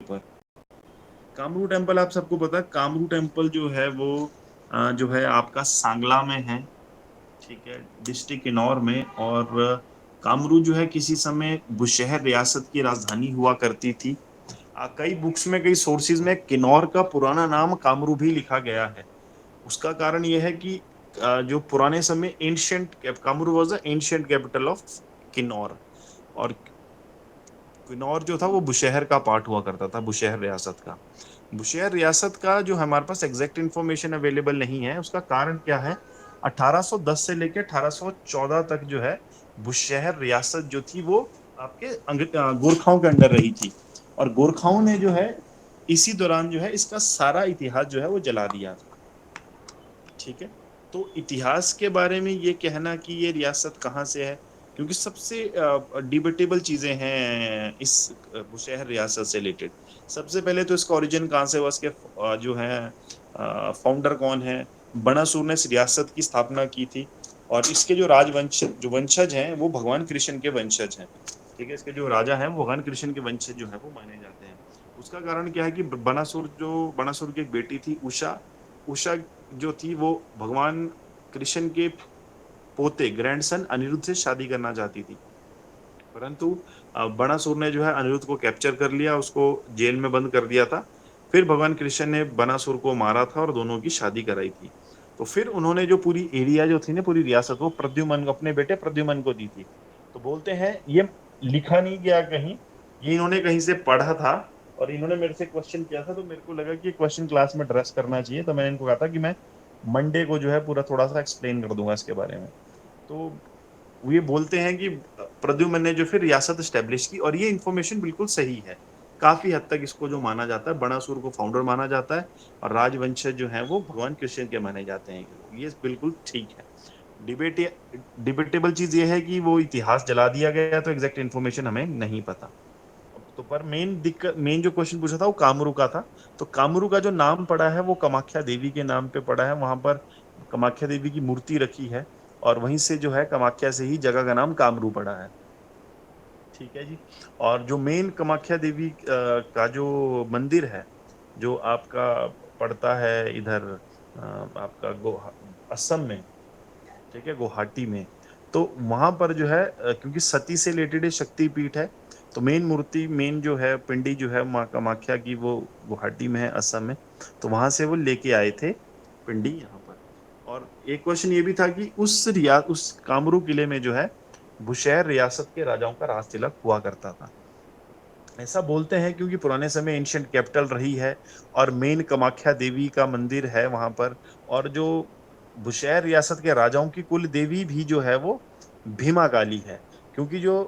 ऊपर। कामरू टेम्पल आप सबको पता है, कामरू टेम्पल जो है वो जो है आपका सांगला में है, ठीक है, डिस्ट्रिक्ट किन्नौर में। और कामरू जो है किसी समय बुशहर रियासत की राजधानी हुआ करती थी। कई बुक्स में, कई सोर्सेज में किन्नौर का पुराना नाम कामरू भी लिखा गया है। उसका कारण यह है कि जो पुराने समय ancient Kamru was the ancient capital of Kinnaur. और किन्नौर जो था वो बुशहर का पार्ट हुआ करता था, बुशहर रियासत का। बुशहर रियासत का जो हमारे पास एग्जैक्ट इंफॉर्मेशन अवेलेबल नहीं है, उसका कारण क्या है, 1810 से लेकर 1814 तक जो है बुशहर रियासत जो थी वो आपके गोरखाओं के अंडर रही थी। और गोरखाओं ने जो है इसी दौरान जो है इसका सारा इतिहास जो है वो जला दिया था। ठीक है, तो इतिहास के बारे में ये कहना कि ये रियासत कहाँ से है, क्योंकि सबसे डिबेटेबल चीजें हैं इस बुशहर रियासत से रिलेटेड। सबसे पहले तो इसका ओरिजिन कहाँ से हुआ, इसके जो है फाउंडर कौन है। बनासुर ने इस रियासत की स्थापना की थी, और इसके जो राजवंश जो वंशज हैं वो भगवान कृष्ण के वंशज हैं। ठीक है, इसके जो राजा हैं वो भगवान कृष्ण के वंशज जो है वो माने जाते हैं। उसका कारण क्या है कि बनासुर की एक बेटी थी उषा। उषा जो थी वो भगवान कृष्ण के पोते ग्रैंडसन अनिरुद्ध से शादी करना चाहती थी। परंतु बनासुर ने जो है अनिरुद्ध को कैप्चर कर लिया, उसको जेल में बंद कर दिया था। फिर भगवान कृष्ण ने बनासुर को मारा था और दोनों की शादी कराई थी। तो फिर उन्होंने जो पूरी एरिया जो थी ना, पूरी रियासत, वो प्रद्युमन को, अपने बेटे प्रद्युमन को दी थी। तो बोलते हैं ये लिखा नहीं गया कहीं, ये इन्होंने कहीं से पढ़ा था। और इन्होंने मेरे से क्वेश्चन किया था, तो मेरे को लगा कि क्वेश्चन क्लास में एड्रेस करना चाहिए, तो मैंने इनको कहा था कि मैं मंडे को जो है पूरा थोड़ा सा एक्सप्लेन कर दूंगा इसके बारे में। तो वो ये बोलते हैं कि प्रद्युम्न ने जो फिर रियासत स्टैब्लिश की, और ये इंफॉर्मेशन बिल्कुल सही है। काफी हद तक इसको जो माना जाता है, बनासुर को फाउंडर माना जाता है, और राजवंश जो है वो भगवान कृष्ण के माने जाते हैं ये लोग। ये बिल्कुल ठीक है। डिबेट डिबेटेबल चीज ये है कि वो इतिहास जला दिया गया, तो एग्जैक्ट इन्फॉर्मेशन हमें नहीं पता। तो पर मेन दिक्कत, मेन जो क्वेश्चन पूछा था वो कामरू का था। तो कामरू का जो नाम पड़ा है वो कामाख्या देवी के नाम पे पड़ा है, वहां पर कामाख्या देवी की मूर्ति रखी है, और वहीं से जो है कामाख्या से ही जगह का नाम कामरू पड़ा है। ठीक है जी। और जो मेन कामाख्या देवी का जो मंदिर है, जो आपका पड़ता है इधर आपका असम में, ठीक है, गुवाहाटी में। तो वहां पर जो है क्योंकि सती से रिलेटेड शक्ति पीठ है, तो मेन मूर्ति, मेन जो है पिंडी जो है माँ कामाख्या की, वो गुवाहाटी में है, असम में। तो वहां से वो लेके आए थे पिंडी यहाँ पर। और एक क्वेश्चन ये भी था कि उस कामरू किले में जो है बुशहर रियासत के राजाओं का राज तिलक हुआ करता था। ऐसा बोलते हैं क्योंकि पुराने समय एंशियंट कैपिटल रही है, और मेन कामाख्या देवी का मंदिर है वहां पर। और जो बुशहर रियासत के राजाओं की कुल देवी भी जो है वो भीमा काली है, क्योंकि जो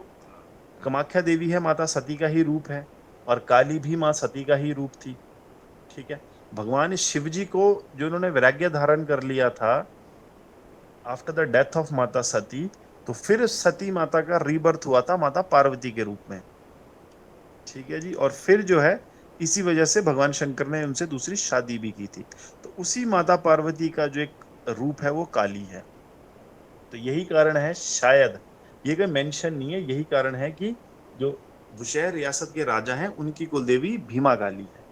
कामाख्या देवी है माता सती का ही रूप है, और काली भी माँ सती का ही रूप थी। ठीक है, भगवान शिव जी को जो उन्होंने वैराग्य धारण कर लिया था आफ्टर द डेथ ऑफ माता सती, तो फिर सती माता का रीबर्थ हुआ था माता पार्वती के रूप में। ठीक है जी। और फिर जो है इसी वजह से भगवान शंकर ने उनसे दूसरी शादी भी की थी। तो उसी माता पार्वती का जो एक रूप है वो काली है। तो यही कारण है शायद, ये कोई मेंशन नहीं है, यही कारण है कि जो बुशहर रियासत के राजा हैं उनकी कुलदेवी भीमा काली है।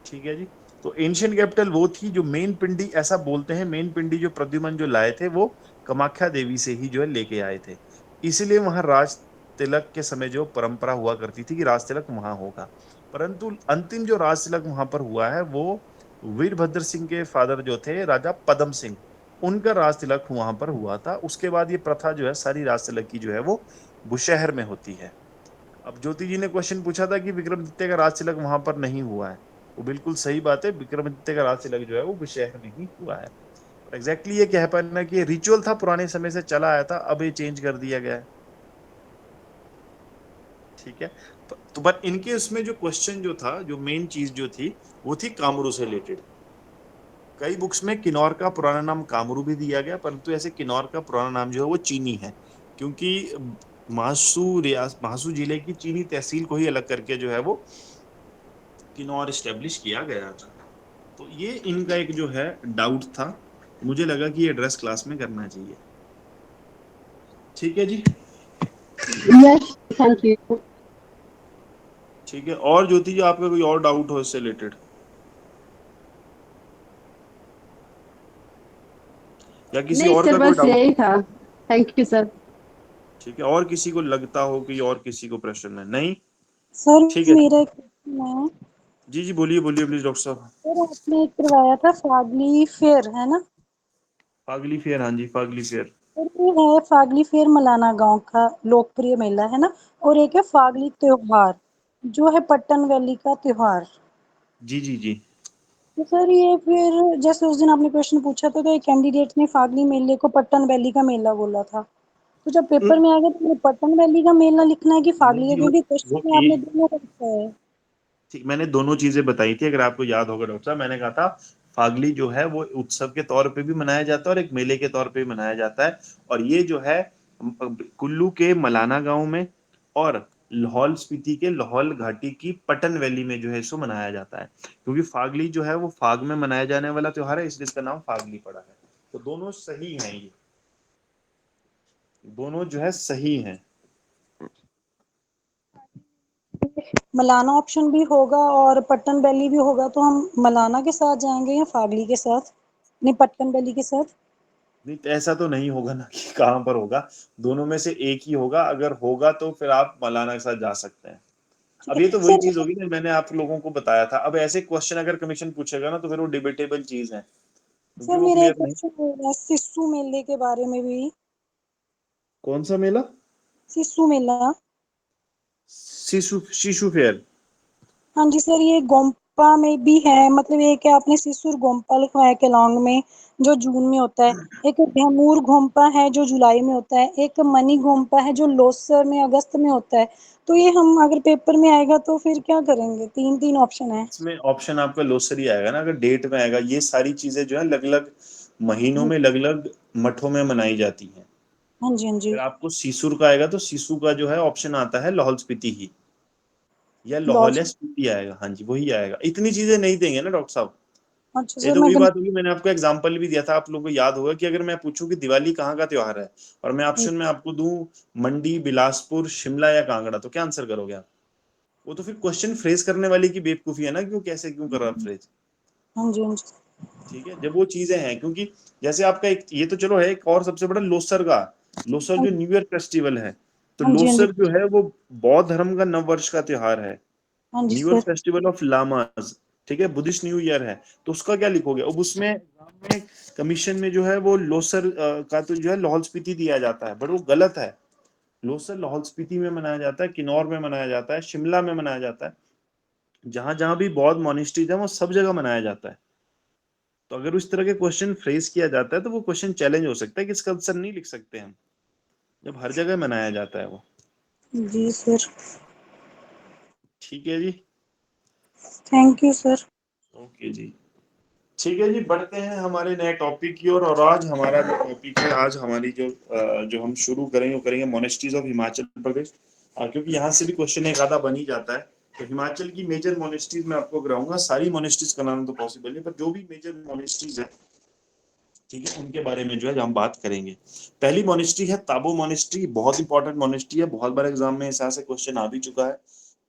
ठीक है जी। तो एंशियंट कैपिटल वो थी, जो मेन पिंडी, ऐसा बोलते हैं मेन पिंडी जो प्रद्युमन जो लाए थे वो कामाख्या देवी से ही जो है लेके आए थे। इसलिए वहां राज तिलक के समय जो परंपरा हुआ करती थी कि राज तिलक वहां होगा। परंतु अंतिम जो राज तिलक वहां पर हुआ है वो वीरभद्र सिंह के फादर जो थे राजा पदम सिंह, उनका राज तिलक वहां पर हुआ था। उसके बाद ये प्रथा जो है सारी राज तिलक की जो है वो बुशहर में होती है। अब ज्योति जी ने क्वेश्चन पूछा था कि विक्रमादित्य का राज तिलक वहां पर नहीं हुआ है। वो बिल्कुल सही बात है, विक्रमादित्य का राज तिलक जो है वो बुशहर में ही हुआ है। और एग्जैक्टली ये कह पाना कि ये रिचुअल था, पुराने समय से चला आया था, अब ये चेंज कर दिया गया है। ठीक है। तो बट इनके उसमें जो क्वेश्चन जो था, जो मेन चीज जो थी वो थी कामरू से रिलेटेड। कई बुक्स में किन्नौर का पुराना नाम कामरू भी दिया गया, परंतु ऐसे किन्नौर का पुराना नाम जो है वो चीनी है, क्योंकि महासू जिले की चीनी तहसील को ही अलग करके जो है वो किन्नौर स्टेब्लिश किया गया था। तो ये इनका एक जो है डाउट था, मुझे लगा कि ये एड्रेस क्लास में करना चाहिए। ठीक है जी। Yes, thank you. ठीक है, और ज्योति जी आपका कोई और डाउट हो इससे रिलेटेड, या किसी नहीं और सर, का कोई बस डाउट? यही था। Thank you sir. ठीक है, और किसी को लगता हो कि और किसी को प्रश्न है? नहीं? सर ठीक है, मेरा एक क्वेश्चन है। जी जी बोलिए बोलिए प्लीज डॉक्टर साहब। सर आपने एक करवाया था फागली फेयर, है ना? फागली फेयर, हाँ जी फागली फेयर। सर ये है फागली फेयर मलाना गांव का लोकप्रिय मेला है ना, और एक है फागली त्योहार जो है पट्टन वैली का त्योहार। जी जी जी। तो सर ये फिर जैसे उस दिन आपने क्वेश्चन पूछा था तो एक कैंडिडेट ने फागली मेले को पट्टन वैली का मेला बोला था, तो जब पेपर में आ गया तो मुझे पट्टन वैली का मेला लिखना है कि नहीं फागली का, जी, क्योंकि वो क्वेश्चन में आपने दोनों का लिखा है। ठीक, मैंने दोनों चीजें बताई थी, अगर आपको याद होगा डॉक्टर साहब, मैंने कहा था फागली जो है वो उत्सव के तौर पे भी मनाया जाता है और एक मेले के तौर पे भी मनाया जाता है। और ये जो है कुल्लू के मलाना गांव में और लाहौल स्पीति के लाहौल घाटी की पटन वैली में जो है इसको मनाया जाता है, क्योंकि फागली जो है वो फाग में मनाया जाने वाला त्योहार है, इसलिए इसका नाम फागली पड़ा है। तो दोनों सही हैं, ये दोनों जो है सही हैं। मलाना ऑप्शन भी होगा और पट्टन वैली भी होगा, तो हम मलाना के साथ जाएंगे या फागली के साथ, नहीं पट्टन वैली के साथ। नहीं तो ऐसा तो नहीं होगा ना कि कहाँ पर होगा, दोनों में से एक ही होगा, अगर होगा तो फिर आप मौलाना के साथ जा सकते हैं। ठीक अब है ये तो वही सर। चीज होगी ना, मैंने आप लोगों को बताया था, अब ऐसे क्वेश्चन अगर कमीशन पूछेगा ना तो फिर वो डिबेटेबल चीज है, क्योंकि सर वो मेरा एक क्लियर नहीं। क्वेश्चन है सिस्सू मेले के बारे में भी। कौन सा मेला? सिस्सू मेला। शिशु शिशु फेयर। हाँ जी सर, ये गोम्पा में भी है, मतलब एक है आपने सिस्सू और गोम्पा लिखवाया है केलांग में जो जून में होता है, एक भैमूर गोम्पा है जो जुलाई में होता है, एक मनी गोम्पा है जो लोसर में अगस्त में होता है। तो ये हम अगर पेपर में आएगा तो फिर क्या करेंगे, तीन तीन ऑप्शन है। इसमें ऑप्शन आपका लोसरी आएगा ना, अगर डेट में आएगा। ये सारी चीजें जो है अलग अलग महीनों में अलग अलग मठों में मनाई जाती हैं। हाँ जी हाँ जी। अगर आपको सीसुर का आएगा तो सीसू का जो है ऑप्शन आता है लाहौल स्पीति ही, या लाहौल या लॉज। स्पीति आएगा, हाँ जी वही आएगा। इतनी चीजें नहीं देंगे ना डॉक्टर साहब। अच्छा ये सर तो मैं वही बात होगी, मैंने आपको एग्जांपल भी दिया था, आप लोगों को याद होगा कि अगर मैं पूछूं कि दिवाली कहाँ का त्योहार है और मैं ऑप्शन में आपको दूं मंडी, बिलासपुर, शिमला या कांगड़ा, तो क्या आंसर करोगे आप? वो तो फिर क्वेश्चन फ्रेज करने वाले की बेवकूफी है ना, क्यों कैसे क्यों कर रहा फ्रेज। हाँ जी हाँ जी। ठीक है, जब वो चीजें हैं, क्योंकि जैसे आपका एक ये तो चलो है, एक और सबसे बड़ा लोसर का, लोसर हाँ जो न्यू ईयर फेस्टिवल है, तो हाँ जी हाँ जी। लोसर जो है वो बौद्ध धर्म का नव वर्ष का त्योहार है, हाँ जी new year sir. Festival of lamas. ठीक है, बुद्धिस्ट न्यू ईयर है, तो उसका क्या लिखोगे? अब उसमें एग्जाम में कमीशन में जो है वो लोसर का तो जो है लाहौल स्पीति दिया जाता है, बट वो गलत है। लोसर लाहौल स्पीति में मनाया जाता है, किन्नौर में मनाया जाता है, शिमला में मनाया जाता है, जहां जहां भी बौद्ध मोनिस्ट्रीज है वो सब जगह मनाया जाता है। तो अगर उस तरह के क्वेश्चन फ्रेज किया जाता है तो वो क्वेश्चन चैलेंज हो सकता है कि इसका आंसर नहीं लिख सकते हम, जब हर जगह मनाया जाता है वो। जी सर। ठीक है जी। Thank you sir. ओके जी। ठीक है जी, बढ़ते हैं हमारे नए टॉपिक की ओर। और आज हमारा जो टॉपिक है, आज हमारी जो हम शुरू करेंगे वो करेंगे मोनेस्ट्रीज ऑफ हिमाचल प्रदेश, क्योंकि यहाँ से भी क्वेश्चन एक आधा बन ही जाता है। तो हिमाचल की मेजर मोनेस्ट्रीज मैं आपको कराऊंगा, सारी मोनेस्ट्रीज कराना तो पॉसिबल नहीं, पर जो भी मेजर मोनेस्ट्रीज है, ठीक है, उनके बारे में जो है हम बात करेंगे। पहली मोनेस्ट्री है ताबो मोनेस्ट्री, बहुत इंपॉर्टेंट मोनेस्ट्री है, बहुत बार एग्जाम में ऐसा से क्वेश्चन आ भी चुका है।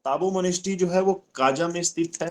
ताबो मोनेस्ट्री जो है वो काजा में स्थित है,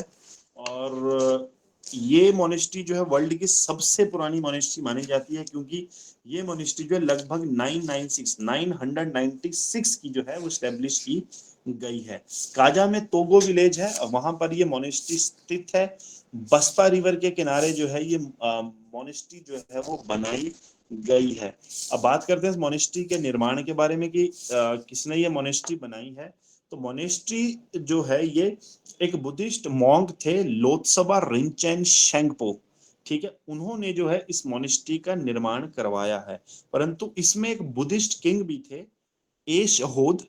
और ये मोनेस्ट्री जो है वर्ल्ड की सबसे पुरानी मोनेस्ट्री मानी जाती है, क्योंकि ये मोनेस्ट्री जो है लगभग 996 की जो है वो स्टेब्लिश की गई है। काजा में तोगो विलेज है, वहां पर ये मोनेस्ट्री स्थित है। बसपा रिवर के किनारे जो है ये मोनेस्ट्री जो है वो बनाई गई है। अब बात करते हैं इस मोनेस्ट्री के निर्माण के बारे में कि किसने ये मोनेस्ट्री बनाई है। तो मोनेस्ट्री जो है ये एक बुद्धिस्ट मॉन्क थे, लोत्सबा रिंचेन शेंगपो। ठीक है, उन्होंने जो है इस मोनेस्ट्री का निर्माण करवाया है, परंतु इसमें एक बुद्धिस्ट किंग भी थे, एशहोद।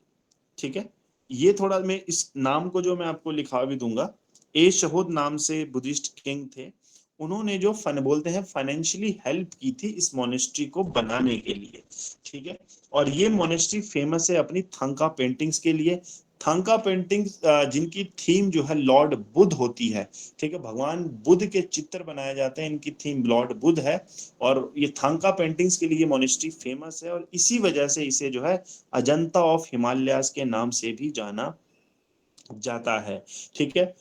ठीक है, ये थोड़ा मैं इस नाम को जो मैं आपको लिखा भी दूंगा, एशहोद नाम से बुद्धिस्ट किंग थे। उन्होंने जो फन बोलते हैं फाइनेंशियली हेल्प की थी इस मोनेस्ट्री को बनाने के लिए। ठीक है, और ये मोनेस्ट्री फेमस है अपनी थंका पेंटिंग्स के लिए। थंका पेंटिंग्स जिनकी थीम जो है लॉर्ड बुद्ध होती है। ठीक है, भगवान बुद्ध के चित्र बनाए जाते हैं, इनकी थीम लॉर्ड बुद्ध है। और ये थांका पेंटिंग्स के लिए मोनेस्ट्री फेमस है, और इसी वजह से इसे जो है अजंता ऑफ हिमालयाज के नाम से भी जाना जाता है। ठीक है,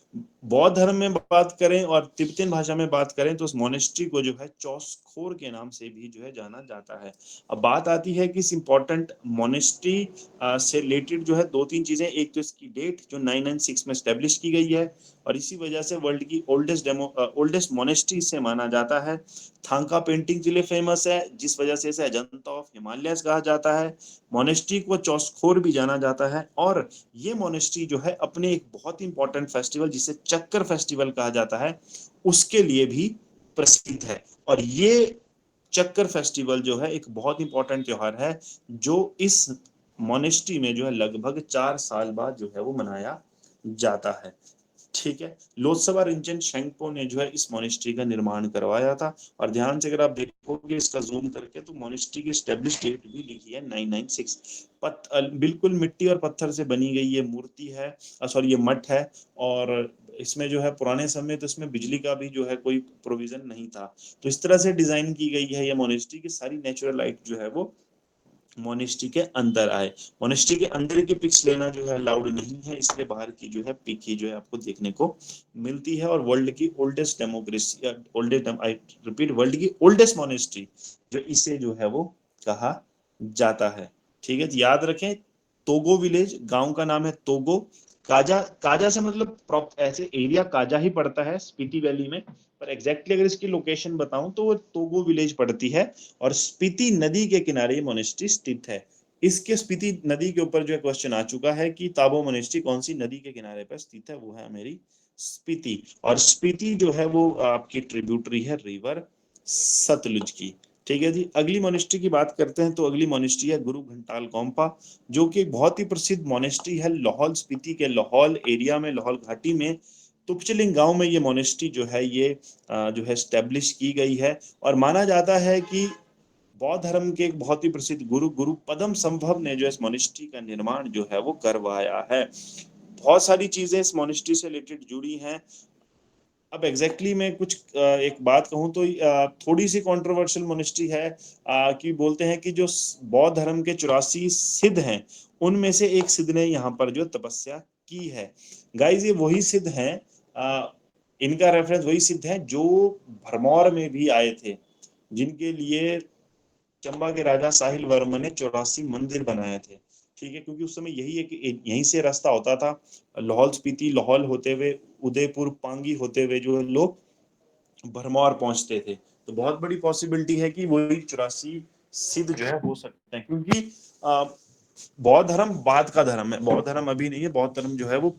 बौद्ध धर्म में बात करें और तिब्बतियन भाषा में बात करें तो उस मोनेस्ट्री को जो है चौसखोर के नाम से भी जो है जाना जाता है। अब बात आती है कि इस इम्पोर्टेंट मोनेस्ट्री से रिलेटेड जो है दो तीन चीजें, एक तो इसकी डेट जो 996 में स्टेब्लिश की गई है और इसी वजह से वर्ल्ड की ओल्डेस्ट मोनेस्ट्री इसे माना जाता है। थांका पेंटिंग के लिए फेमस है जिस वजह से इसे अजंता ऑफ हिमालयस कहा जाता है। मोनेस्ट्री को चौसखोर भी जाना जाता है और ये मोनेस्ट्री जो है अपने एक बहुत ही इंपॉर्टेंट फेस्टिवल जिसे चक्कर फेस्टिवल कहा जाता है उसके लिए भी प्रसिद्ध है। और ये चक्कर फेस्टिवल जो है एक बहुत इंपॉर्टेंट त्योहार है जो इस मोनेस्ट्री में जो है लगभग 4 साल बाद जो है वो मनाया जाता है। ठीक है, लोकसभा रिंचन शेंगपो ने जो है इस मोनेस्ट्री का निर्माण करवाया था। और ध्यान से अगर आप देखोगे इसका जूम करके तो मोनेस्ट्री की स्टेब्लिश डेट भी लिखी है 996। बिल्कुल मिट्टी और पत्थर से बनी गई ये मूर्ति है, सॉरी ये मठ है। और इसमें जो है पुराने समय तो इसमें बिजली का भी जो है कोई प्रोविजन नहीं था, तो इस तरह से डिजाइन की गई है ये मोनेस्ट्री की सारी नेचुरल लाइट जो है वो मोनेस्ट्री के अंदर आए। मोनेस्ट्री के अंदर की पिक्स लेना जो है अलाउड नहीं है, इसलिए बाहर की जो है पिक ही जो है आपको देखने को मिलती है। और वर्ल्ड की oldest democracy, oldest, I repeat, world की ओल्डेस्ट मोनेस्ट्री जो इसे जो है वो कहा जाता है। ठीक है, तो याद रखें तोगो विलेज, गांव का नाम है तोगो। काजा, काजा से मतलब ऐसे एरिया काजा ही पड़ता है स्पीति वैली में, पर एग्जैक्टली अगर इसकी लोकेशन बताऊं तो वो तोगो विलेज पड़ती है और स्पीति नदी के किनारे ये मोनेस्ट्री स्थित है। इसके स्पीति नदी के ऊपर जो है क्वेश्चन आ चुका है कि ताबो मोनेस्ट्री कौन सी नदी के किनारे पर स्थित है, वो है मेरी स्पीति। और स्पीति जो है वो आपकी ट्रिब्यूटरी है रिवर सतलुज की। ठीक है जी, अगली मोनेस्ट्री की बात करते हैं तो अगली मोनेस्ट्री है गुरु घंटाल गोम्पा, जो कि एक बहुत ही प्रसिद्ध मोनेस्ट्री है लाहौल स्पीति के लाहौल एरिया में, लाहौल घाटी में तुपचलिंग गांव में ये मोनेस्ट्री जो है ये जो है स्टैब्लिश की गई है। और माना जाता है कि बौद्ध धर्म के एक बहुत ही प्रसिद्ध गुरु गुरु पदम संभव ने जो इस मोनेस्ट्री का निर्माण जो है वो करवाया है। बहुत सारी चीजें इस मोनेस्ट्री से रिलेटेड जुड़ी हैं। अब एग्जैक्टली मैं कुछ एक बात कहूँ तो थोड़ी सी कंट्रोवर्शियल मोनेस्ट्री है कि बोलते हैं कि जो बौद्ध धर्म के 84 सिद्ध हैं उनमें से एक सिद्ध ने यहाँ पर जो तपस्या की है। गाइज ये वही सिद्ध हैं, इनका रेफरेंस वही सिद्ध है जो भरमौर में भी आए थे, जिनके लिए चंबा के राजा साहिल वर्मा ने 84 मंदिर बनाए थे। ठीक है, क्योंकि उस समय यही एक यहीं से रास्ता होता था लाहौल स्पीति, लाहौल होते हुए उदयपुर पांगी होते हुए जो लोग भरमौर पहुंचते थे। तो बहुत बड़ी पॉसिबिलिटी है कि वही 84 सिद्ध जो है हो सकते हैं, क्योंकि बौद्ध धर्म बाद का धर्म है, बौद्ध धर्म अभी नहीं है, बौद्ध धर्म जो है वो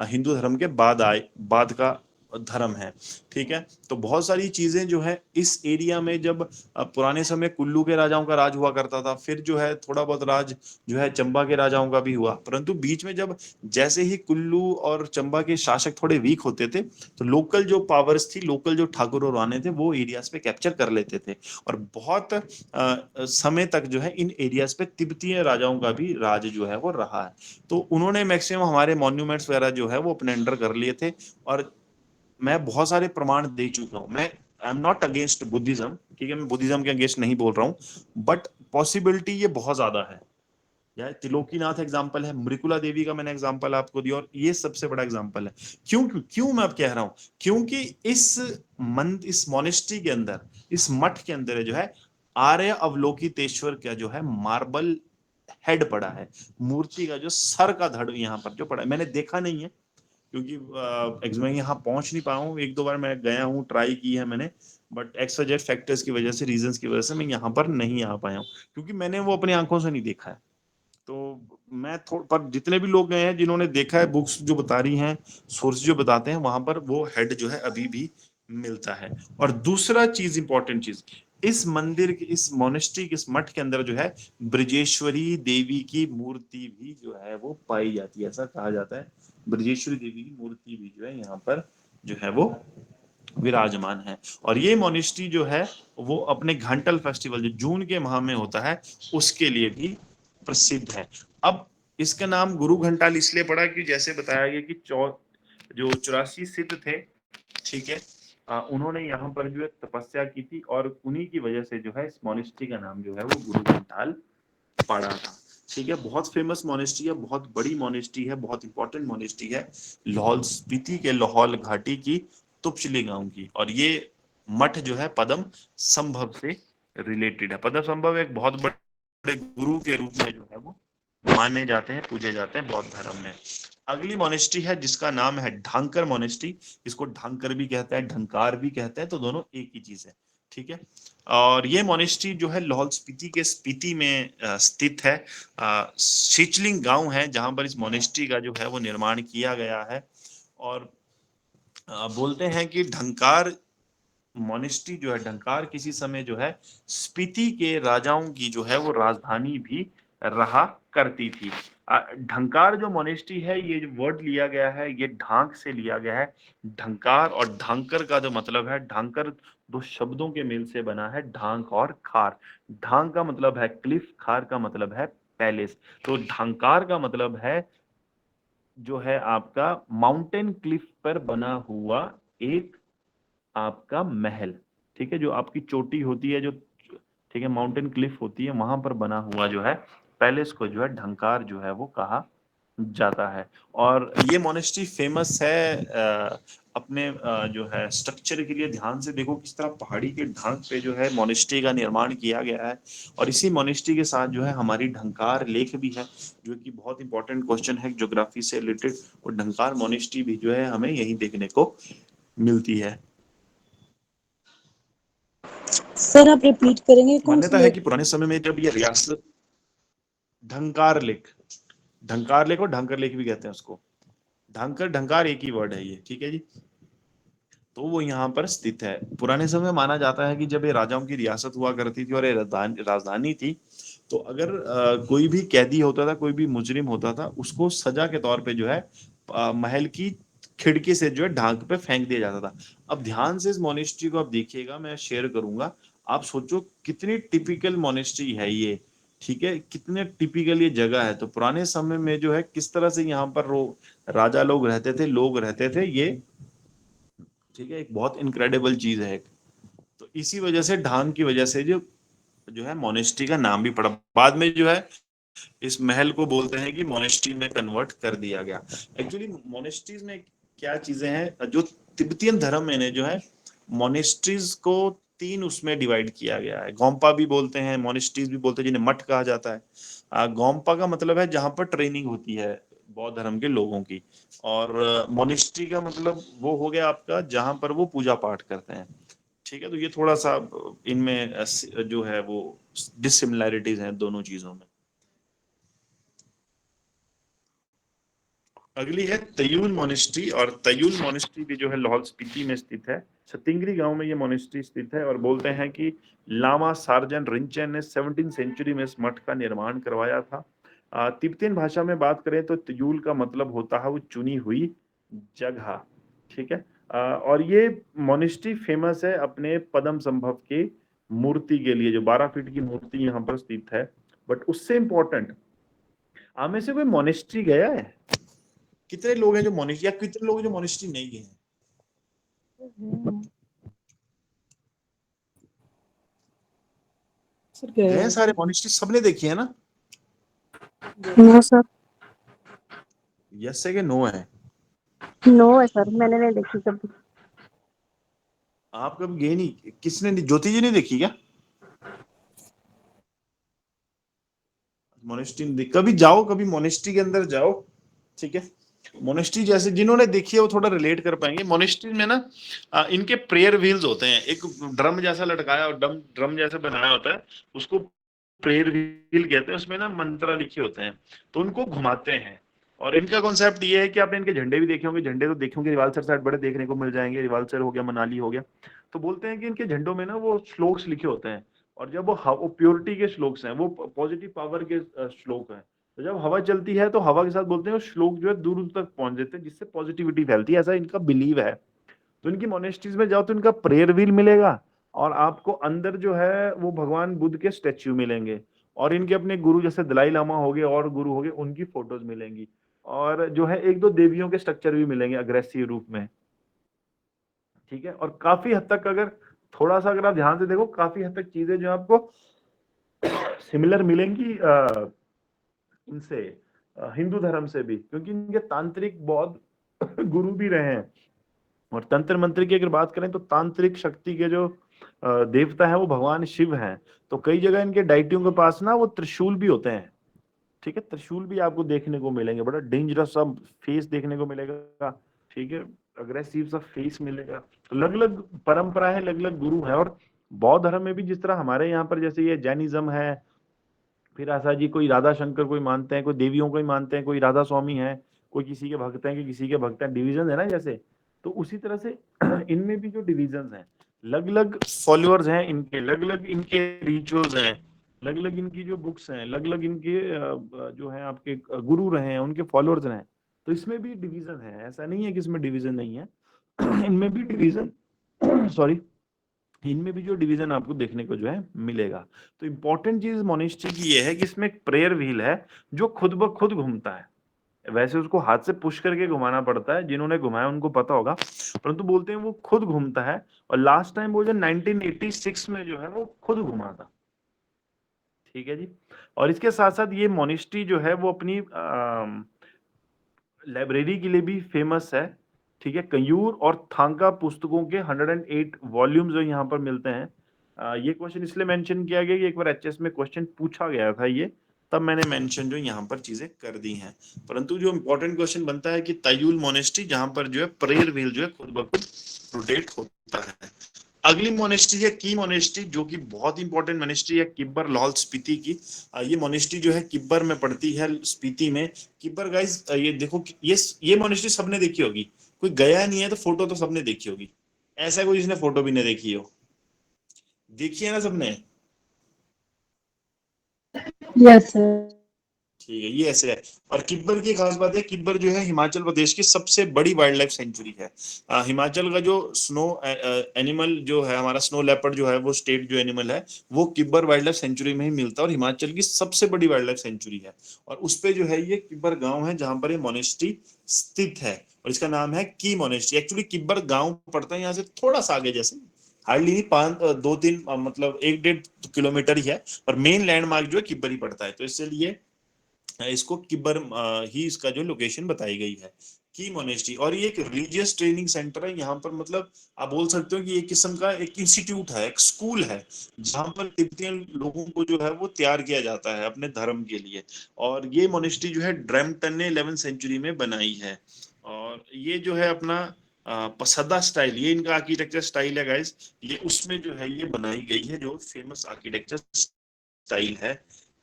हिंदू धर्म के बाद का धर्म है। ठीक है, तो बहुत सारी चीजें जो है इस एरिया में जब पुराने समय कुल्लू के राजाओं का राज हुआ करता था, फिर जो है थोड़ा बहुत राज जो है चंबा के राजाओं का भी हुआ, परंतु बीच में जब जैसे ही कुल्लू और चंबा के शासक थोड़े वीक होते थे तो लोकल जो पावर्स थी, लोकल जो ठाकुर और राणे थे वो एरियाज पे कैप्चर कर लेते थे। और बहुत समय तक जो है इन एरियाज पे तिब्बतीय राजाओं का भी राज जो है वो रहा है। तो उन्होंने मैक्सिमम हमारे मॉन्यूमेंट्स वगैरह जो है वो अपने अंडर कर लिए थे। और मैं बहुत सारे प्रमाण दे चुका हूँ। मैं I am not against Buddhism, ठीक है, मैं बुद्धिज्म के अगेंस्ट नहीं बोल रहा हूँ, बट पॉसिबिलिटी ये बहुत ज्यादा है। यार त्रिलोकीनाथ एग्जाम्पल है, मृकुला देवी का मैंने एग्जाम्पल आपको दिया, और ये सबसे बड़ा एग्जाम्पल है। क्यों क्यों मैं अब कह रहा हूं, क्योंकि इस मोनेस्ट्री के अंदर, इस मठ के अंदर जो है आर्य अवलोकितेश्वर का जो है मार्बल हेड पड़ा है, मूर्ति का जो सर का धड़ यहाँ पर जो पड़ा है। मैंने देखा नहीं है क्योंकि मैं यहाँ पहुंच नहीं पाया हूँ, एक दो बार मैं गया हूँ, ट्राई की है मैंने, but X Y Z factors की वजह से, रीजंस की वजह से मैं यहाँ पर नहीं आ पाया हूँ, क्योंकि मैंने वो अपनी आंखों से नहीं देखा है। तो मैं पर जितने भी लोग गए हैं जिन्होंने देखा है, बुक्स जो बता रही हैं, सोर्स जो बताते हैं, वहां पर वो हेड जो है अभी भी मिलता है। और दूसरा चीज, इंपॉर्टेंट चीज, इस मंदिर के, इस मोनेस्ट्री के, इस मठ के अंदर जो है ब्रजेश्वरी देवी की मूर्ति भी जो है वो पाई जाती है। ऐसा कहा जाता है ब्रजेश्वरी देवी की मूर्ति भी जो है यहाँ पर जो है वो विराजमान है। और ये मोनेस्ट्री जो है वो अपने घंटल फेस्टिवल जो जून के माह में होता है उसके लिए भी प्रसिद्ध है। अब इसका नाम गुरु घंटाल इसलिए पड़ा कि जैसे बताया गया कि जो 84 सिद्ध थे, ठीक है, उन्होंने यहाँ पर जो है तपस्या की थी और उन्हीं की वजह से जो है इस मोनेस्ट्री का नाम जो है वो गुरु घंटाल पड़ा था। ठीक है, बहुत फेमस मोनेस्ट्री है, बहुत बड़ी मोनेस्ट्री है, बहुत इंपॉर्टेंट मोनेस्ट्री है, लाहौल स्पीति के लाहौल घाटी की तुपचली गांव की। और ये मठ जो है पद्म संभव से रिलेटेड है। पद्म संभव एक बहुत बड़े गुरु के रूप में जो है वो माने जाते हैं, पूजे जाते हैं बौद्ध धर्म में। अगली मोनेस्ट्री है जिसका नाम है ढांकर मोनेस्ट्री। इसको ढांकर भी कहते हैं, ढंकार भी कहते हैं, तो दोनों एक ही चीज है। ठीक है, और ये मोनेस्ट्री जो है लाहौल स्पीति के स्पीति में स्थित है। सिचलिंग गांव है जहां पर इस मोनेस्ट्री का जो है वो निर्माण किया गया है। और बोलते हैं कि ढंकार मोनेस्ट्री जो है, ढंकार किसी समय जो है स्पीति के राजाओं की जो है वो राजधानी भी रहा करती थी। ढंकार जो मोनेस्ट्री है, ये जो वर्ड लिया गया है ये ढांक से लिया गया है। ढंकार और ढांकर का जो मतलब है, ढांकर दो शब्दों के मेल से बना है, ढांक और खार। ढांक का मतलब है क्लिफ, खार का मतलब है पैलेस। तो ढंकार का मतलब है जो है आपका माउंटेन क्लिफ पर बना हुआ एक आपका महल। ठीक है, जो आपकी चोटी होती है, जो ठीक है माउंटेन क्लिफ होती है, वहां पर बना हुआ जो है पैलेस को जो है ढंकार जो है वो कहा जाता है। और ये मोनेस्ट्री फेमस है अपने जो है स्ट्रक्चर के लिए। ध्यान से देखो किस तरह पहाड़ी के ढांक पे जो है मोनेस्ट्री का निर्माण किया गया है। और इसी मोनेस्ट्री के साथ जो है हमारी ढंकार लेक भी है, जो कि बहुत इंपॉर्टेंट क्वेश्चन है ज्योग्राफी से रिलेटेड। और ढंकार मोनेस्ट्री भी जो है हमें यही देखने को मिलती है। सर आप रिपीट करेंगे कौन सी मान्यता है लेक? कि पुराने समय में जब ये रियासत ढंकार लेक, ढंकार लेक और ढंकर लेक भी कहते हैं उसको, ढंकर ढंकार एक ही वर्ड है ये। ठीक है जी, तो वो यहाँ पर स्थित है। पुराने समय में माना जाता है कि जब ये राजाओं की रियासत हुआ करती थी और ये राजधानी थी, तो अगर कोई भी कैदी होता था, कोई भी मुजरिम होता था, उसको सजा के तौर पे जो है महल की खिड़की से जो है ढांक पे फेंक दिया जाता था। अब ध्यान से इस मोनेस्ट्री को आप देखिएगा, मैं शेयर करूंगा। आप सोचो कितनी टिपिकल मोनेस्ट्री है ये। ठीक है, कितने टिपिकल ये जगह है। तो पुराने समय में जो है किस तरह से यहाँ पर राजा लोग रहते थे, लोग रहते थे ये। ठीक है, एक बहुत इनक्रेडिबल चीज है एक। तो इसी वजह से ढांग की वजह से जो है मोनेस्ट्री का नाम भी पड़ा। बाद में जो है इस महल को बोलते हैं कि मोनेस्ट्री में कन्वर्ट कर दिया गया। एक्चुअली मोनेस्ट्रीज में क्या चीजें हैं, जो तिब्बतियन धर्म में ने जो है मोनेस्ट्रीज को तीन उसमें डिवाइड किया गया है। गोम्पा भी बोलते हैं, मोनेस्ट्रीज भी बोलते हैं, जिन्हें मठ कहा जाता है। गोम्पा का मतलब है जहां पर ट्रेनिंग होती है बौद्ध धर्म के लोगों की। और मोनेस्ट्री का मतलब वो हो गया आपका जहां पर वो पूजा पाठ करते हैं। ठीक है, तो ये थोड़ा सा इनमें जो है वो डिसिमिलैरिटीज हैं दोनों चीजों में। अगली है तयूल मोनेस्ट्री। और तयूल मोनेस्ट्री भी जो है लाहौल स्पीति में स्थित है। सतिंगरी गांव में ये मोनेस्ट्री स्थित है। और बोलते हैं कि लामा सार्जन रिंचेन ने 17वीं सेंचुरी में इस मठ का निर्माण करवाया था। तिब्बतियन भाषा में बात करें तो तयूल का मतलब होता है वो चुनी हुई जगह। ठीक है, और ये मोनेस्ट्री फेमस है अपने पद्म संभव के मूर्ति के लिए, जो 12 फीट की मूर्ति यहाँ पर स्थित है। बट उससे इंपॉर्टेंट, आप में से कोई मोनेस्ट्री गया है? कितने लोग हैं जो मोनेस्ट्री, या कितने लोग हैं जो मोनेस्ट्री नहीं गए हैं? सर गए गए हैं हैं। सारे मोनेस्ट्री, सबने देखी है ना? No sir. यस है कि नो है? नो है सर, मैंने नहीं देखी कभी। आप कभी गए नहीं? किसने नहीं, ज्योति जी ने देखी क्या मोनेस्ट्री? नहीं देखी? कभी जाओ, कभी मोनेस्ट्री के अंदर जाओ। ठीक है, मोनेस्ट्री जैसे जिन्होंने देखी है वो थोड़ा रिलेट कर पाएंगे। मोनेस्ट्री में ना इनके प्रेयर व्हील्स होते हैं, एक ड्रम जैसा लटकाया और ड्रम ड्रम जैसा बनाया होता है, उसको प्रेयर व्हील कहते हैं। उसमें ना मंत्र लिखे होते हैं, तो उनको घुमाते हैं। और इनका कॉन्सेप्ट ये है कि आपने इनके झंडे भी देखे होंगे, झंडे तो देखे होंगे रिवाल्सर साइड बड़े देखने को मिल जाएंगे, रिवाल्सर हो गया, मनाली हो गया। तो बोलते हैं कि इनके झंडों में ना वो श्लोक्स लिखे होते हैं। और जब वो प्योरिटी के श्लोक्स हैं, वो पॉजिटिव पावर के श्लोक हैं। तो जब हवा चलती है तो हवा के साथ बोलते हैं वो श्लोक जो है दूर दूर तक पहुंच जाते हैं, जिससे पॉजिटिविटी फैलती है, ऐसा इनका बिलीव है। तो इनकी मोनेस्ट्रीज में जाओ तो इनका प्रेयर व्हील मिलेगा, और आपको अंदर जो है वो भगवान बुद्ध के स्टेच्यू मिलेंगे, और इनके अपने गुरु जैसे दलाई लामा हो गए और गुरु हो गए, उनकी फोटोज मिलेंगी। और जो है एक दो देवियों के स्ट्रक्चर भी मिलेंगे अग्रेसिव रूप में। ठीक है, और काफी हद तक अगर थोड़ा सा अगर आप ध्यान से देखो, काफी हद तक चीजें जो आपको सिमिलर मिलेंगी इनसे, हिंदू धर्म से भी, क्योंकि इनके तांत्रिक बहुत गुरु भी रहे हैं। और तंत्र मंत्र की अगर बात करें तो तांत्रिक शक्ति के जो देवता है वो भगवान शिव हैं। तो कई जगह इनके डाइटियों के पास ना वो त्रिशूल भी होते हैं। ठीक है, त्रिशूल भी आपको देखने को मिलेंगे, बड़ा डेंजरस सा फेस देखने को मिलेगा। ठीक है, अग्रेसिव सा फेस मिलेगा। तो अलग अलग परंपरा है, अलग अलग गुरु है। और बौद्ध धर्म में भी जिस तरह हमारे यहाँ पर जैसे ये जैनिज्म है, फिर आशा जी कोई राधा शंकर कोई मानते हैं, कोई देवियों को ही मानते हैं, कोई राधा स्वामी है, कोई किसी के भक्त हैं कि किसी के भक्त हैं, डिवीजन है ना जैसे। तो उसी तरह से इनमें भी जो डिवीजन हैं, अलग अलग फॉलोअर्स हैं इनके, अलग अलग इनके रिचुअल्स हैं, अलग अलग इनकी जो बुक्स हैं, अलग अलग इनके जो है आपके गुरु रहे हैं, उनके फॉलोअर्स रहे हैं। तो इसमें भी डिवीजन है, ऐसा नहीं है कि इसमें डिवीजन नहीं है। इनमें भी डिवीजन सॉरी इनमें भी जो डिवीजन आपको देखने को जो है मिलेगा। तो इंपॉर्टेंट चीज मोनेस्ट्री की ये है कि इसमें एक प्रेयर व्हील है जो खुद ब खुद घूमता है। वैसे उसको हाथ से पुश करके घुमाना पड़ता है, जिन्होंने घुमाया उनको पता होगा, परंतु बोलते हैं वो खुद घूमता है। और लास्ट टाइम वो जो 1986 में जो है वो खुद घुमा था। ठीक है जी। और इसके साथ साथ ये मोनेस्ट्री जो है वो अपनी लाइब्रेरी के लिए भी फेमस है। ठीक है, कयूर और थांका पुस्तकों के 108 वॉल्यूम्स जो यहाँ पर मिलते हैं। ये क्वेश्चन इसलिए मेंशन किया गया कि एक बार एचएस में क्वेश्चन पूछा गया था ये, तब मैंने मेंशन जो यहाँ पर चीजें कर दी हैं। परंतु जो इंपॉर्टेंट क्वेश्चन बनता है कि तायुल मोनेस्ट्री जहां पर जो है प्रेयर व्हील जो है खुद ब खुद रोटेट होता है। अगली मोनेस्ट्री है की मोनेस्ट्री, जो कि बहुत इंपॉर्टेंट मोनेस्ट्री है, किब्बर लाहौल स्पीति की। ये मोनेस्ट्री जो है किब्बर में पड़ती है, स्पीति में। किब्बर गाइस ये देखो, ये मोनेस्ट्री सबने देखी होगी, कोई गया नहीं है तो फोटो तो सबने देखी होगी, ऐसा कोई जिसने फोटो भी नहीं देखी हो, देखी है ना सबने? Yes sir. ठीक है, ये ऐसे है। और किब्बर की खास बात है, किब्बर जो है हिमाचल प्रदेश की सबसे बड़ी वाइल्ड लाइफ सेंचुरी है। हिमाचल का जो स्नो एनिमल जो है, हमारा स्नो लेपर्ड जो है, वो स्टेट जो एनिमल है, वो किब्बर वाइल्ड लाइफ सेंचुरी में ही मिलता है, और हिमाचल की सबसे बड़ी वाइल्ड लाइफ सेंचुरी है। और उस पे जो है ये किब्बर गांव है जहां पर ये मोनेस्ट्री स्थित है, और इसका नाम है की मोनेस्ट्री। एक्चुअली किब्बर गांव पड़ता है यहाँ से थोड़ा सा आगे, जैसे हार्डली नहीं, 2-3 मतलब 1-1.5 किलोमीटर ही है, और मेन लैंडमार्क जो है किब्बर ही पड़ता है। तो इसलिए इसको किब्बर ही इसका जो लोकेशन बताई गई है, की मोनेस्ट्री। और ये एक रिलीजियस ट्रेनिंग सेंटर है यहाँ पर, मतलब आप बोल सकते हो कि एक किस्म का एक इंस्टीट्यूट है, एक स्कूल है, जहाँ पर तिब्बतियन लोगों को जो है वो तैयार किया जाता है अपने धर्म के लिए। और ये मोनेस्ट्री जो है ड्रैम्पटन ने 11th सेंचुरी में बनाई है। और ये जो है अपना पसदा स्टाइल, ये इनका आर्किटेक्चर स्टाइल है गाइस, ये उसमें जो है ये बनाई गई है, जो फेमस आर्किटेक्चर स्टाइल है।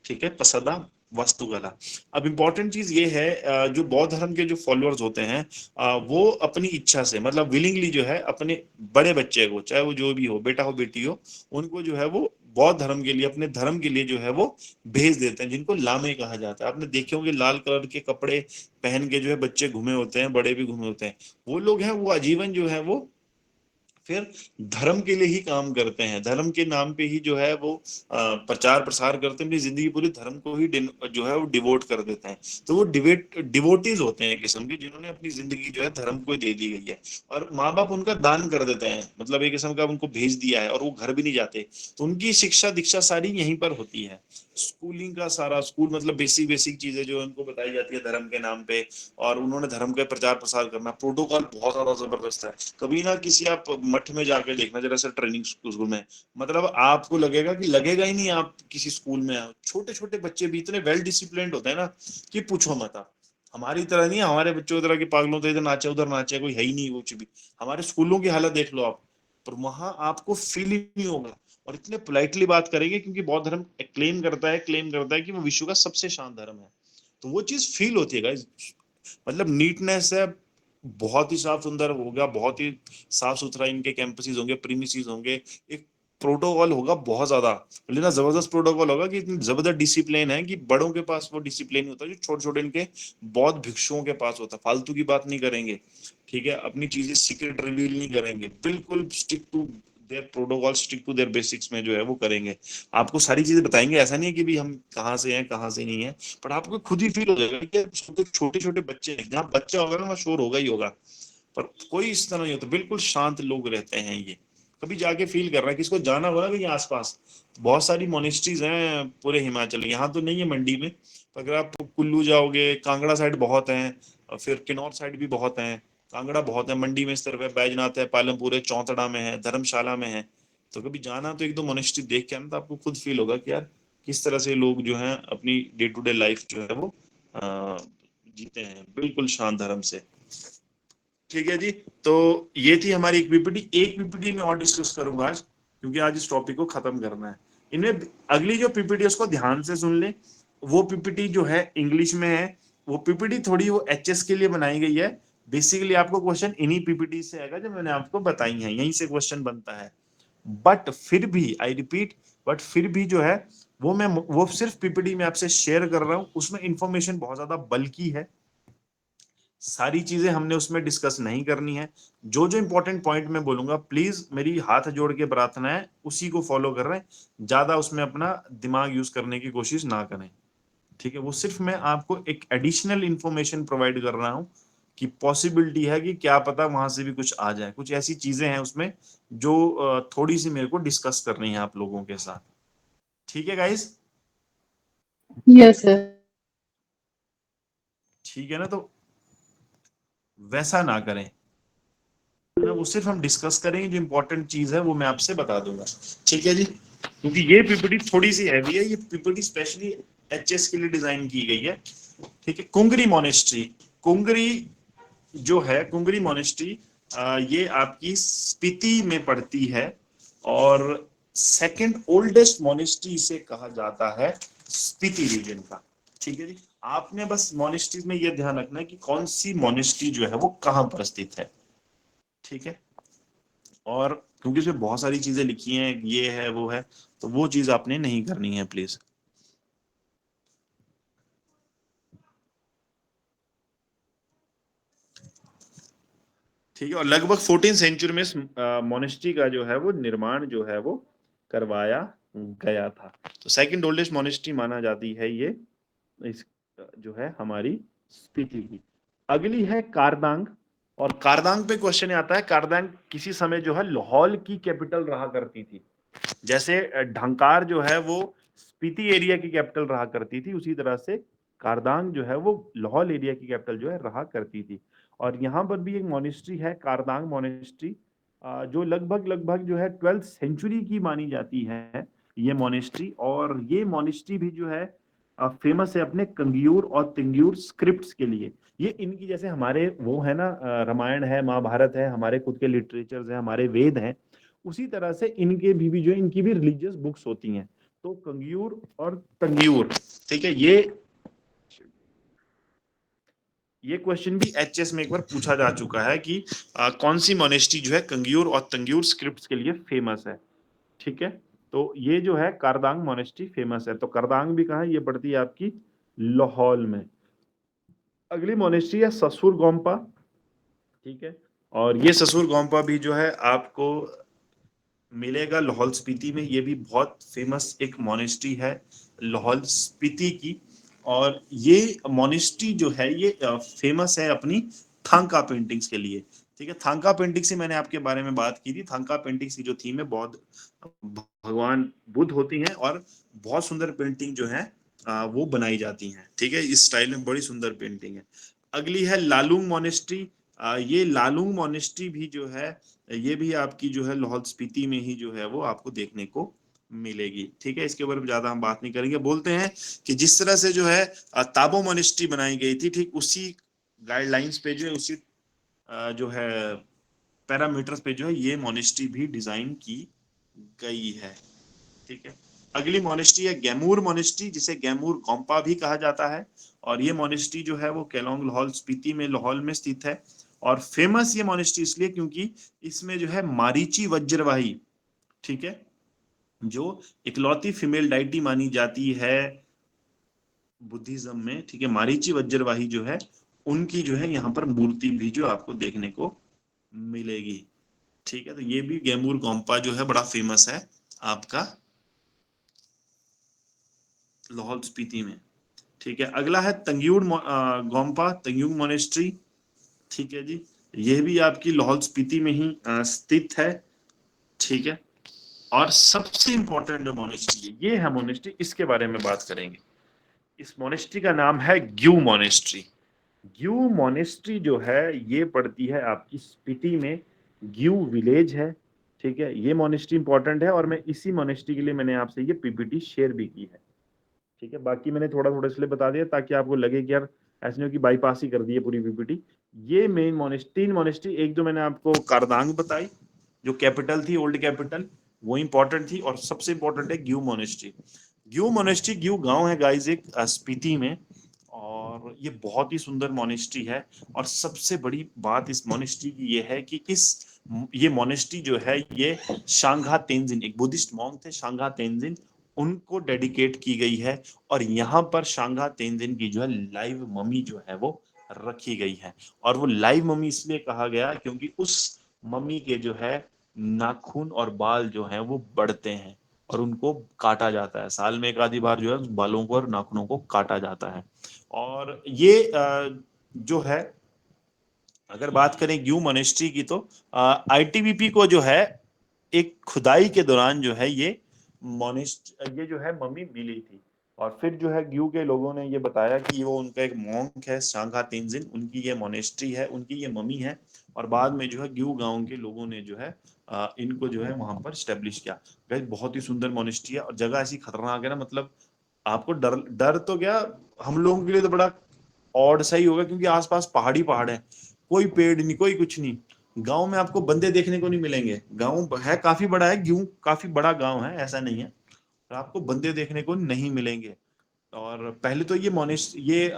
ठीक है, पसदा वास्तुकला। अब इंपॉर्टेंट चीज ये है, जो बौद्ध धर्म के जो फॉलोअर्स होते हैं, वो अपनी इच्छा से, मतलब विलिंगली जो है, अपने बड़े बच्चे को, चाहे वो जो भी हो, बेटा हो बेटी हो, उनको जो है वो बौद्ध धर्म के लिए, अपने धर्म के लिए जो है वो भेज देते हैं, जिनको लामे कहा जाता है। आपने देखे होंगे लाल कलर के कपड़े पहन के जो है बच्चे घूमे होते हैं, बड़े भी घूमे होते हैं। वो लोग हैं, वो आजीवन जो है वो फिर धर्म के लिए ही काम करते हैं, धर्म के नाम पे ही जो है वो प्रचार प्रसार करते हैं, अपनी जिंदगी पूरी धर्म को ही जो है वो डिवोट कर देते हैं। तो वो डिवोटीज होते हैं एक किस्म के, जिन्होंने अपनी जिंदगी जो है धर्म को दे दी गई है। और माँ बाप उनका दान कर देते हैं, मतलब एक किस्म का उनको भेज दिया है, और वो घर भी नहीं जाते, तो उनकी शिक्षा दीक्षा सारी यहीं पर होती है। स्कूलिंग का सारा, स्कूल मतलब बेसिक बेसिक चीजें जो उनको बताई जाती है धर्म के नाम पे, और उन्होंने धर्म का प्रचार प्रसार करना। प्रोटोकॉल बहुत ज्यादा जबरदस्त है। कभी ना किसी आप मठ में जाके देखना जरा सा, ट्रेनिंग स्कूल में, मतलब आपको लगेगा कि लगेगा ही नहीं आप किसी स्कूल में। छोटे छोटे बच्चे भी इतने वेल डिसिप्लिन्ड होते हैं ना कि पूछो मत आप। हमारी तरह नहीं, हमारे बच्चों की तरह के पागलों तो इधर नाचे उधर नाचे, कोई है ही नहीं कुछ भी। हमारे स्कूलों की हालत देख लो आप, पर वहां आपको फील ही नहीं होगा, और इतने पोलाइटली बात करेंगे, क्योंकि बौद्ध धर्म क्लेम करता है कि वो विश्व का सबसे शांत धर्म है। तो वो चीज फील होती है गाइस, मतलब नीटनेस है, बहुत ही साफ सुंदर होगा, बहुत ही साफ सुथरा इनके कैंपसेस होंगे, प्रीमिसेस होंगे, एक प्रोटोकॉल होगा बहुत ज्यादा, लेकिन जबरदस्त प्रोटोकॉल होगा, कि इतनी जबरदस्त डिसिप्लिन है कि बड़ों के पास वो डिसिप्लिन होता है जो छोटे छोटे इनके बौद्ध भिक्षुओं के पास होता है। फालतू की बात नहीं करेंगे, ठीक है, अपनी चीजें सीक्रेट रिवील नहीं करेंगे, बिल्कुल stick to their protocol, stick to their basics में जो है वो करेंगे। आपको सारी चीजें बताएंगे, ऐसा नहीं है कि भी हम कहाँ से हैं कहाँ से नहीं है, पर आपको खुद ही फील हो जाएगा कि छोटे छोटे बच्चे हैं, जहाँ बच्चा होगा ना वहाँ शोर होगा ही होगा, पर कोई इस तरह नहीं होता, बिल्कुल शांत लोग रहते हैं ये। कभी जाके फील कर रहा है, किसको जाना होगा ना कहीं आसपास, बहुत सारी मोनेस्ट्रीज हैं पूरे हिमाचल, यहाँ तो नहीं है मंडी में, पर अगर आप कुल्लू जाओगे, कांगड़ा साइड बहुत हैं, और फिर किन्नौर साइड भी बहुत हैं, कांगड़ा बहुत है, मंडी में इस तरफ है, बैजनाथ है, पालमपुर है, चौंतड़ा में है, धर्मशाला में है। तो कभी जाना तो एक दो मोनेस्ट्री देख के आना, तो आपको खुद फील होगा कि यार किस तरह से लोग जो है अपनी डे टू डे लाइफ जो है वो जीते हैं बिल्कुल शांत धर्म से। ठीक है जी। तो ये थी हमारी एक पीपीटी में और डिस्कस करूंगा आज, क्योंकि आज इस टॉपिक को खत्म करना है। इनमें अगली जो पीपीटी उसको ध्यान से सुन ले। वो पीपीटी जो है इंग्लिश में है। वो पीपीटी थोड़ी वो एचएस के लिए बनाई गई है। बेसिकली आपको क्वेश्चन इन्हीं पीपीटी से आएगा जो मैंने आपको बताई है, यहीं से क्वेश्चन बनता है। बट फिर भी आई रिपीट, बट फिर भी जो है वो सिर्फ पीपीटी में आपसे शेयर कर रहा हूं, उसमें इंफॉर्मेशन बहुत ज्यादा बल्कि है। सारी चीजें हमने उसमें डिस्कस नहीं करनी है। जो जो इंपॉर्टेंट पॉइंट मैं बोलूंगा, प्लीज मेरी हाथ जोड़ के प्रार्थना है उसी को फॉलो कर रहे हैं, ज्यादा उसमें अपना दिमाग यूज करने की कोशिश ना करें। ठीक है, वो सिर्फ मैं आपको एक एडिशनल इंफॉर्मेशन प्रोवाइड कर रहा हूं कि पॉसिबिलिटी है कि क्या पता वहां से भी कुछ आ जाए। कुछ ऐसी चीजें हैं उसमें जो थोड़ी सी मेरे को डिस्कस करनी है आप लोगों के साथ। ठीक है गाइस? Yes sir. ठीक है ना? तो वैसा ना करें ना, वो सिर्फ हम डिस्कस करेंगे, जो इंपॉर्टेंट चीज है वो मैं आपसे बता दूंगा। ठीक है जी? क्योंकि ये पीपीटी थोड़ी सी हैवी है, ये पीपीटी स्पेशली एचएस के लिए डिजाइन की गई है। ठीक है। कुंगरी मोनेस्ट्री, कुंगरी जो है, कुंगरी मोनेस्ट्री ये आपकी स्पीति में पड़ती है, और सेकंड ओल्डेस्ट मोनेस्ट्री इसे कहा जाता है स्पीति रीजन का। ठीक है जी? आपने बस मोनेस्ट्रीज में ये ध्यान रखना है कि कौन सी मोनेस्ट्री जो है वो कहां पर स्थित है। ठीक है? और क्योंकि इसमें बहुत सारी चीजें लिखी हैं, ये है वो है, तो वो चीज आपने नहीं करनी है प्लीज। ठीक है। और लगभग 14 सेंचुरी में इस मोनेस्ट्री का जो है वो निर्माण जो है वो करवाया गया था। तो सेकंड ओल्डेस्ट मोनेस्ट्री माना जाती है ये, इस जो है हमारी स्पीति की। अगली है कारदांग। और कारदांग पे क्वेश्चन आता है, कारदांग किसी समय जो है लाहौल की कैपिटल रहा करती थी। जैसे ढंकार जो है वो स्पीति एरिया की कैपिटल रहा करती थी, उसी तरह से कारदांग जो है वो लाहौल एरिया की कैपिटल जो है रहा करती थी। और यहाँ पर भी एक मोनेस्ट्री है, कारदांग मोनेस्ट्री, जो लगभग लगभग जो है 12th सेंचुरी की मानी जाती है ये मोनेस्ट्री। और ये मोनेस्ट्री भी जो है फेमस है अपने कंगियूर और तिंगियूर स्क्रिप्ट्स के लिए। ये इनकी जैसे हमारे वो है ना, रामायण है, महाभारत है, हमारे खुद के लिटरेचर्स हैं, हमारे वेद हैं, उसी तरह से इनके भी जो इनकी भी रिलीजियस बुक्स होती हैं। तो कंगियूर और तंगियूर, ठीक है, ये क्वेश्चन भी एचएस में एक बार पूछा जा चुका है कि कौन सी मोनेस्ट्री जो है कंगियूर और तंगियूर स्क्रिप्ट्स के लिए फेमस है। ठीक है, तो ये जो है कारदांग मोनेस्ट्री फेमस है। तो कारदांग भी कहाँ है? ये पड़ती है आपकी लाहौल में। अगली मोनेस्ट्री है ससुर गोम्पा। ठीक है, और ये ससुर गोम्पा भी जो है आपको मिलेगा लाहौल स्पीति में। ये भी बहुत फेमस एक मोनेस्ट्री है लाहौल स्पीति की। और ये मोनेस्ट्री जो है ये फेमस है अपनी थांका पेंटिंग्स के लिए। ठीक है, थांका पेंटिंग से मैंने आपके बारे में बात की थी। थांका पेंटिंग्स की जो थीम है, बहुत भगवान बुद्ध होती हैं, और बहुत सुंदर पेंटिंग जो है वो बनाई जाती हैं। ठीक है, इस स्टाइल में बड़ी सुंदर पेंटिंग है। अगली है लालुंग मोनेस्ट्री। ये लालुंग मोनेस्ट्री भी जो है, ये भी आपकी जो है लाहौल स्पीति में ही जो है वो आपको देखने को मिलेगी। ठीक है, इसके ऊपर ज्यादा हम बात नहीं करेंगे। बोलते हैं कि जिस तरह से जो है ताबो मोनेस्ट्री बनाई गई थी, ठीक उसी गाइडलाइंस पे जो है, उसी जो है पैरामीटर्स पे जो है ये मोनेस्ट्री भी डिजाइन की गई है। ठीक है। अगली मोनेस्ट्री है गैमूर मोनेस्ट्री, जिसे गैमूर गोम्पा भी कहा जाता है। और ये मोनेस्ट्री जो है वो केलोंग लाहौल स्पीति में लाहौल में स्थित है। और फेमस ये मोनेस्ट्री इसलिए क्योंकि इसमें जो है मारीची वज्रवाही, ठीक है, जो इकलौती फीमेल डाइटी मानी जाती है बुद्धिज्म में। ठीक है, मारीची वज्रवाही जो है उनकी जो है यहाँ पर मूर्ति भी जो आपको देखने को मिलेगी। ठीक है, तो ये भी गैमूर गोम्पा जो है बड़ा फेमस है आपका लाहौल स्पीति में। ठीक है, अगला है तंगियूर गोम्पा, तंगियूर मोनेस्ट्री। ठीक है जी, यह भी आपकी लाहौल स्पीति में ही स्थित है। ठीक है, और सबसे इंपॉर्टेंट जो मोनेस्ट्री है, ये है मोनेस्ट्री, इसके बारे में बात करेंगे। इस मोनेस्ट्री का नाम है ग्यू मोनेस्ट्री। ग्यू मोनेस्ट्री जो है ये पड़ती है आपकी स्पीति में, ग्यू विलेज है, ठीक है। ये मोनेस्ट्री इंपॉर्टेंट है और मैं इसी मोनेस्ट्री के लिए मैंने आपसे ये पीपीटी शेयर भी की है, ठीक है। बाकी मैंने थोड़ा थोड़ा इसलिए बता दिया ताकि आपको लगे कि यार ऐसे नहीं हो कि बाईपास ही कर दी है पूरी पीपीटी। ये मेन मोनेस्ट्री, 3 मोनेस्ट्री, एक जो मैंने आपको कारदांग बताई जो कैपिटल थी, ओल्ड कैपिटल, वो इंपॉर्टेंट थी, और सबसे इंपॉर्टेंट है ग्यू मोनेस्ट्री। ग्यू मोनेस्ट्री, ग्यू गांव है गाइस एक स्पीति में, और ये बहुत ही सुंदर मोनेस्ट्री है। और सबसे बड़ी बात इस मोनेस्ट्री की ये है कि ये मोनेस्ट्री जो है ये शांघा तेंजिन, एक बुद्धिस्ट मॉन्क थे शांघा तेंजिन, उनको डेडिकेट की गई है। और यहाँ पर शांघा तेंजिन की जो है लाइव मम्मी जो है वो रखी गई है। और वो लाइव मम्मी इसलिए कहा गया क्योंकि उस मम्मी के जो है नाखून और बाल जो हैं वो बढ़ते हैं और उनको काटा जाता है, साल में एक आधी बार जो है बालों को और नाखूनों को काटा जाता है। और ये जो है अगर बात करें ग्यू मोनेस्ट्री की तो आईटीबीपी को जो है एक खुदाई के दौरान जो है ये जो है मम्मी मिली थी। और फिर जो है ग्यू के लोगों ने ये बताया कि वो उनका एक मॉन्क है शांघा तेंजिन, उनकी ये मोनेस्ट्री है, उनकी ये मम्मी है। और बाद में जो है ग्यू गांव के लोगों ने जो है इनको जो है वहां पर स्टेब्लिश किया। गाइस बहुत ही सुंदर मोनेस्ट्री है और जगह ऐसी खतरनाक है ना, मतलब आपको डर डर तो क्या, हम लोगों के लिए तो बड़ा ऑड सा ही होगा क्योंकि आसपास पहाड़ी पहाड़ है, कोई पेड़ नहीं, कोई कुछ नहीं। गांव में आपको बंदे देखने को नहीं मिलेंगे, गांव है काफी बड़ा है, ग्यू काफी बड़ा गांव है, ऐसा नहीं है, तो आपको बंदे देखने को नहीं मिलेंगे। और पहले तो ये मोनेस्ट ये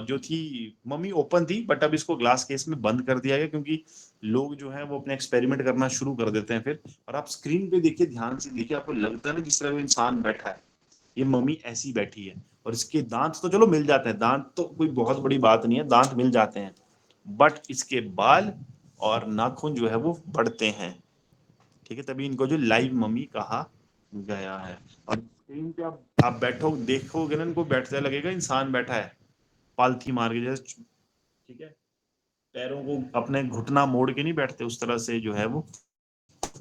जो थी मम्मी ओपन थी, बट अब इसको ग्लास केस में बंद कर दिया गया क्योंकि लोग जो है वो अपने एक्सपेरिमेंट करना शुरू कर देते हैं फिर। और आप स्क्रीन पे देखिए, ध्यान से देखिए, आपको लगता है ना जिस तरह वो इंसान बैठा है, ये मम्मी ऐसी बैठी है। और इसके दांत तो चलो मिल जाते हैं, दांत तो कोई बहुत बड़ी बात नहीं है, दांत मिल जाते हैं, बट इसके बाल और नाखून जो है वो बढ़ते हैं, ठीक है। तभी इनको जो लाइव मम्मी कहा गया है। और स्क्रीन पे आप बैठो देखोगे ना, इनको बैठते लगेगा इंसान बैठा है पालथी मार के जैसे, ठीक है। पैरों को अपने घुटना मोड़ के नहीं बैठते, उस तरह से जो है वो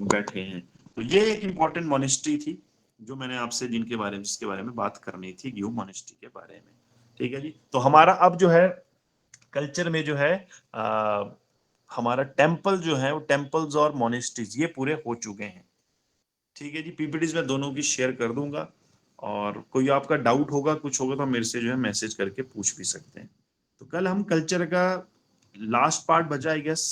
बैठे हैं। तो ये एक इम्पोर्टेंट मोनेस्ट्री थी जो मैंने आपसे जिसके बारे में बात करनी थी, ग्यू मोनेस्ट्री के बारे में, ठीक है जी। तो हमारा अब जो है कल्चर में जो है आ, हमारा टेम्पल जो है वो टेम्पल्स और मोनेस्ट्रीज ये पूरे हो चुके हैं, ठीक है जी। पीपीटीज में दोनों की शेयर कर दूंगा, और कोई आपका डाउट होगा कुछ होगा तो मेरे से जो है मैसेज करके पूछ भी सकते हैं। तो कल हम कल्चर का लास्ट पार्ट बचा, आई गेस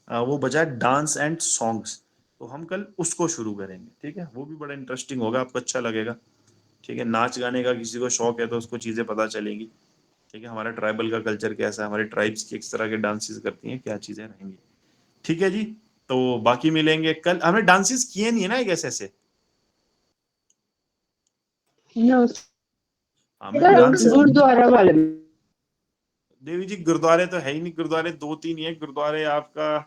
वो बचा डांस एंड सॉन्ग्स, तो हम कल उसको शुरू करेंगे, ठीक है। वो भी बड़ा इंटरेस्टिंग होगा, आपको अच्छा लगेगा, ठीक है। नाच गाने का किसी को शौक है तो उसको चीज़ें पता चलेंगी, ठीक है। हमारा ट्राइबल का कल्चर कैसा है, हमारे ट्राइब्स किस तरह के डांसेस करती हैं, क्या चीज़ें रहेंगी, ठीक है जी। तो बाकी मिलेंगे कल, हमने डांसेस किए नहीं है ना एक ऐसे, नो हमें डांसेस गुरुद्वारा वाले में। देवी जी गुरुद्वारे तो है ही नहीं, गुरुद्वारे 2-3 ही है गुरुद्वारे आपका,